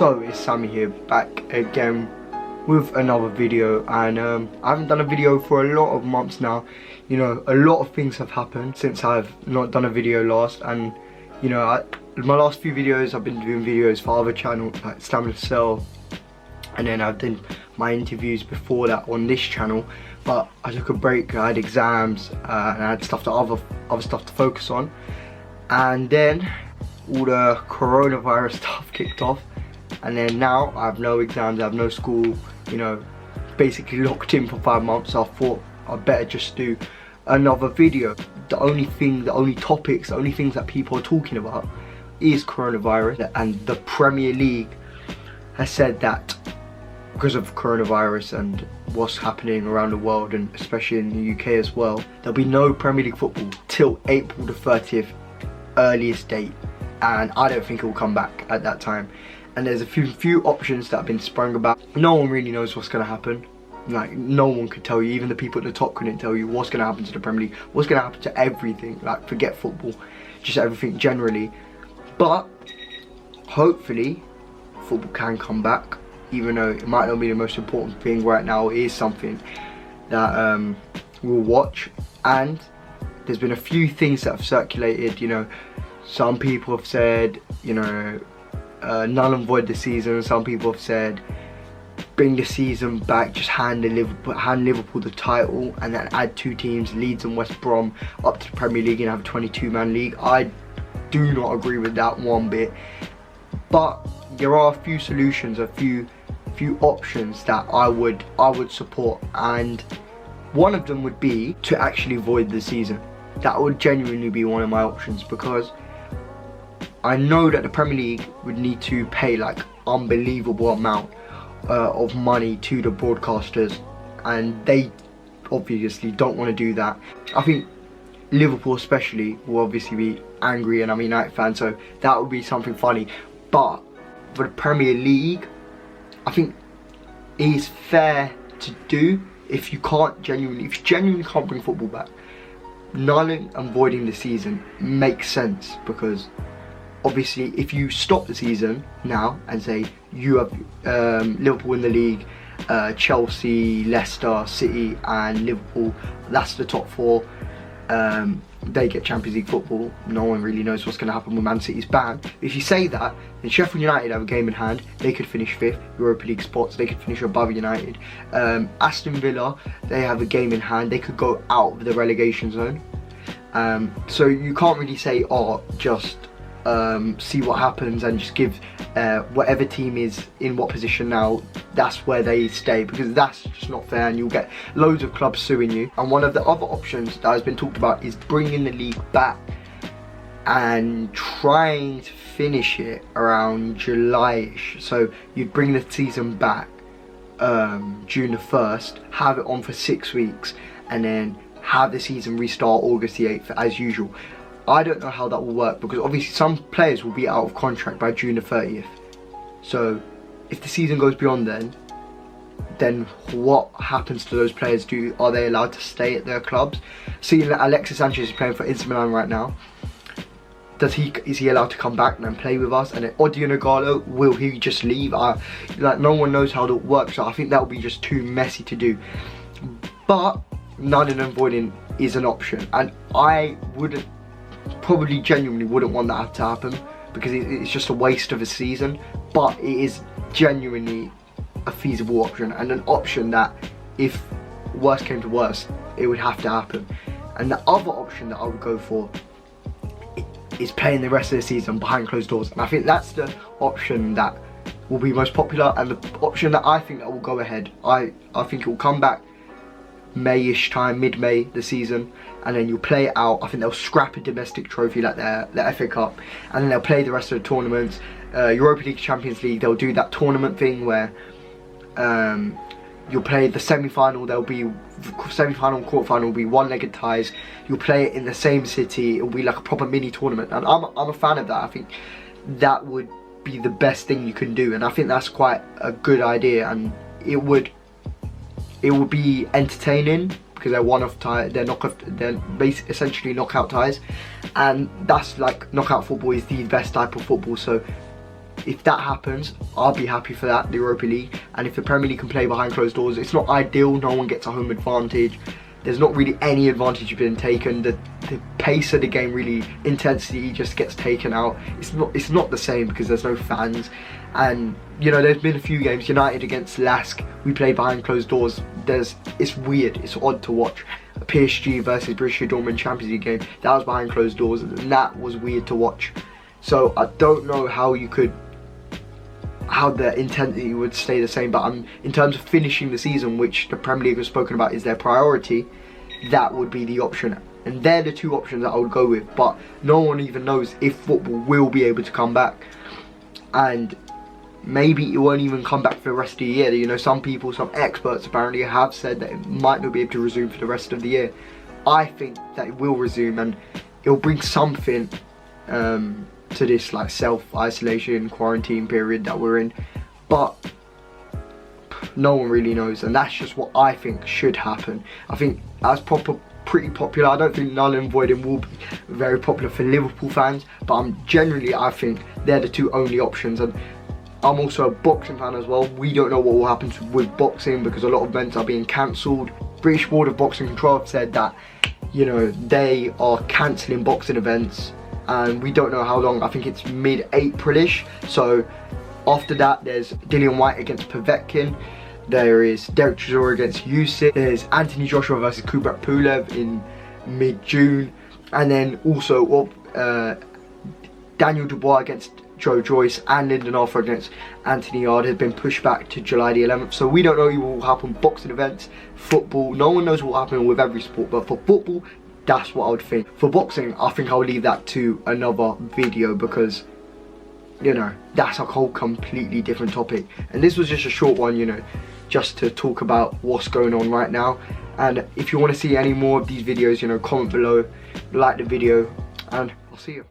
So it's Sammy here, back again with another video, and I haven't done a video for a lot of months now. You know, a lot of things have happened since I've not done a video last, and you know, my last few videos I've been doing videos for other channels like Stamina Cell, and then I've done my interviews before that on this channel, but I took a break. I had exams and I had other stuff to focus on, and then all the coronavirus stuff kicked off, and then now I have no exams, I have no school, you know, basically locked in for 5 months. So I thought I'd better just do another video. The only things that people are talking about is coronavirus, and the Premier League has said that because of coronavirus and what's happening around the world, and especially in the UK as well, there'll be no Premier League football till April the 30th earliest date, and I don't think it will come back at that time. And there's a few options that have been sprung about. No one really knows what's going to happen. Like, no one could tell you, even the people at the top couldn't tell you what's going to happen to the Premier League, what's going to happen to everything. Like, forget football, just everything generally. But hopefully football can come back, even though it might not be the most important thing right now. It is something that we'll watch. And there's been a few things that have circulated. You know, some people have said, you know, null and void the season. Some people have said bring the season back, just hand Liverpool the title, and then add 2 teams, Leeds and West Brom, up to the Premier League and have a 22-man league. I do not agree with that one bit, but there are a few solutions, a few options that I would support, and one of them would be to actually void the season. That would genuinely be one of my options, because I know that the Premier League would need to pay like unbelievable amount of money to the broadcasters, and they obviously don't want to do that. I think Liverpool especially will obviously be angry, and I'm a United fan, so that would be something funny. But for the Premier League, I think it is fair to do. If you genuinely can't bring football back, nulling and voiding the season makes sense, because obviously if you stop the season now and say you have Liverpool in the league, Chelsea, Leicester, City and Liverpool, that's the top 4, they get Champions League football. No one really knows what's going to happen with Man City's ban. If you say that, then Sheffield United have a game in hand. They could finish 5th, Europa League spots. They could finish above United. Aston Villa, they have a game in hand. They could go out of the relegation zone. So you can't really say, oh, just see what happens and just give whatever team is in what position now, that's where they stay, because that's just not fair, and you'll get loads of clubs suing you. And one of the other options that has been talked about is bringing the league back and trying to finish it around July-ish. So you'd bring the season back June the 1st, have it on for 6 weeks, and then have the season restart August the 8th as usual. I don't know how that will work, because obviously some players will be out of contract by June the 30th. So if the season goes beyond then what happens to those players? Are they allowed to stay at their clubs? See, Alexis Sanchez is playing for Inter Milan right now. Is he allowed to come back and play with us? And then Odion Igalo, will he just leave? Like, no one knows how that works. So I think that would be just too messy to do. But nulling and voiding is an option, and I probably genuinely wouldn't want that to happen, because it's just a waste of a season. But it is genuinely a feasible option, and an option that, if worst came to worst, it would have to happen. And the other option that I would go for is playing the rest of the season behind closed doors, and I think that's the option that will be most popular, and the option that I think that will go ahead. I think it will come back May-ish time, mid-May, the season, and then you'll play it out. I think they'll scrap a domestic trophy like the FA Cup, and then they'll play the rest of the tournaments. Europa League, Champions League, they'll do that tournament thing where you'll play the semi-final. There'll be semi-final and quarter-final will be one-legged ties. You'll play it in the same city. It'll be like a proper mini tournament, and I'm a fan of that. I think that would be the best thing you can do, and I think that's quite a good idea, and it would be entertaining, because they're one-off ties, they're essentially knockout ties, and that's like, knockout football is the best type of football. So if that happens, I'll be happy for that, the Europa League. And if the Premier League can play behind closed doors, it's not ideal, no one gets a home advantage. There's not really any advantage being taken. The pace of the game, really, intensity just gets taken out. It's not the same because there's no fans. And you know, there's been a few games, United against Lask, we played behind closed doors. It's weird, it's odd to watch. PSG versus Borussia Dortmund Champions League game, that was behind closed doors, and that was weird to watch. So I don't know how the intensity would stay the same, but in terms of finishing the season, which the Premier League has spoken about is their priority, that would be the option. And they're the two options that I would go with, but no one even knows if football will be able to come back. And maybe it won't even come back for the rest of the year. You know, some people, some experts apparently have said that it might not be able to resume for the rest of the year. I think that it will resume, and it'll bring something to this like self-isolation, quarantine period that we're in. But no one really knows, and that's just what I think should happen. I think that's pretty popular. I don't think null and voiding will be very popular for Liverpool fans, but I think they're the two only options. And I'm also a boxing fan as well. We don't know what will happen with boxing because a lot of events are being cancelled. British Board of Boxing Control have said that, you know, they are cancelling boxing events, and we don't know how long. I think it's mid-April-ish. So after that, there's Dillian White against Povetkin. There is Derek Chisora against Usyk. There's Anthony Joshua versus Kubrat Pulev in mid-June. And then also Daniel Dubois against Joe Joyce, and Lyndon Arthur against Anthony Yard has been pushed back to July the 11th. So we don't know what will happen. Boxing events, football, no one knows what will happen with every sport, but for football, that's what I would think. For boxing, I think I'll leave that to another video because, you know, that's a whole completely different topic. And this was just a short one, you know, just to talk about what's going on right now. And if you want to see any more of these videos, you know, comment below, like the video, and I'll see you.